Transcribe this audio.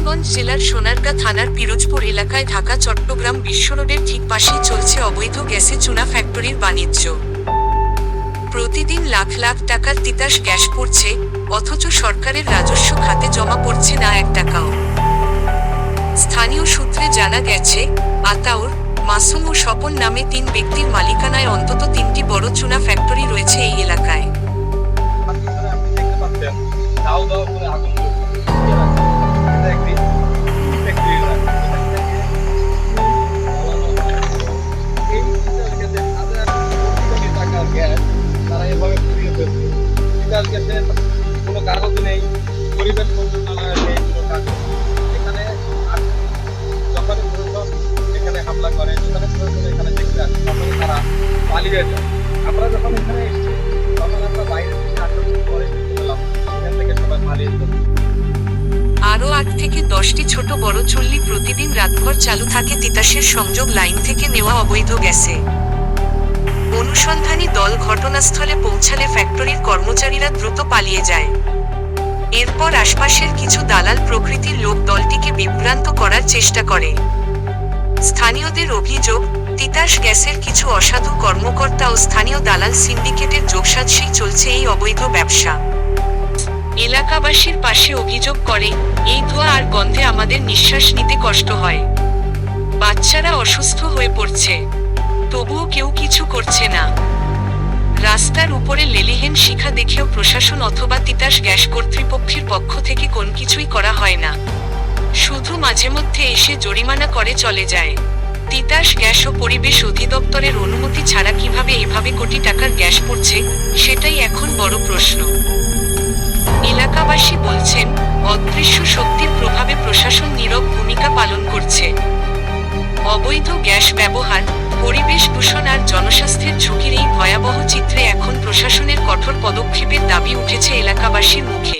মানিকগঞ্জ জেলার সোনারগাঁ থানার পিরোজপুর এলাকায় ঢাকা চট্টগ্রাম বিশ্ব রোডের ঠিক পাশেই চলছে অবৈধ গ্যাসে চুনা ফ্যাক্টরির বাণিজ্য। প্রতিদিন লাখ লাখ টাকার তিতাস গ্যাস পড়ছে, অথচ সরকারের রাজস্ব খাতে জমা পড়ছে না এক টাকাও। স্থানীয় সূত্রে জানা গেছে, আতাউর, মাসুম ও স্বপন নামে 3 ব্যক্তির মালিকানায় অন্তত 3টি বড় চুনা ফ্যাক্টরি রয়েছে এই এলাকায়। কোনো কাগজ নেই, পরিবেশ মন্ত্রণালয়ের নেই কোনো কাগজ। এখানে যখনই প্রশাসন এখানে হামলা করে, যেখানে প্রশাসন এখানে দেখতে আসে, তখনই তারা পালিয়ে যায়। আমরা যখন এখানে এসেছি তখন আমরা বাইরে থেকে আক্রমণ করে পেলাম, এখান থেকে সবাই পালিয়ে যেত। আরও 8 থেকে 10টি ছোট বড় চুল্লি প্রতিদিন রাতভর চালু থাকে তিতাসের সংযোগ লাইন থেকে নেওয়া অবৈধ গ্যাসে। অনুসন্ধানী দল ঘটনাস্থলে পৌঁছালে ফ্যাক্টরির কর্মচারীরা দ্রুত পালিয়ে যায়। এরপর আশপাশের কিছু দালাল প্রকৃতির লোক দলটিকে বিভ্রান্ত করার চেষ্টা করে। স্থানীয়দের অভিযোগ, তিতাস গ্যাসের কিছু অসাধু কর্মকর্তা ও স্থানীয় দালাল সিন্ডিকেটের যোগসাজশেই চলছে এই অবৈধ ব্যবসা। এলাকাবাসীর পাশে অভিযোগ করে, এই ধোঁয়া আর গন্ধে আমাদের নিঃশ্বাস নিতে কষ্ট হয়। বাচ্চারা অসুস্থ হয়ে পড়ছে, তবুও কেউ কিছু করছে না। রাস্তার উপরে লেলিহেন শিখা দেখেও প্রশাসন অথবা তিতাস গ্যাস কর্তৃপক্ষের পক্ষ থেকে কোন কিছুই করা হয় না। শুধু মাঝে মধ্যে এসে জরিমানা করে চলে যায়। তিতাস গ্যাস ও পরিবেশ অধিদপ্তরের অনুমতি ছাড়া কিভাবে এভাবে কোটি টাকার গ্যাস পড়ছে, সেটাই এখন বড় প্রশ্ন। এলাকাবাসী বলছেন, অদৃশ্য শক্তির প্রভাবে প্রশাসন নীরব ভূমিকা পালন করছে। অবৈধ গ্যাস ব্যবহার, পরিবেশ দূষণ আর জনস্বাস্থ্যের ঝুঁকির এই ভয়াবহ চিত্রে এখন প্রশাসনের কঠোর পদক্ষেপের দাবি উঠেছে এলাকাবাসীর মুখে।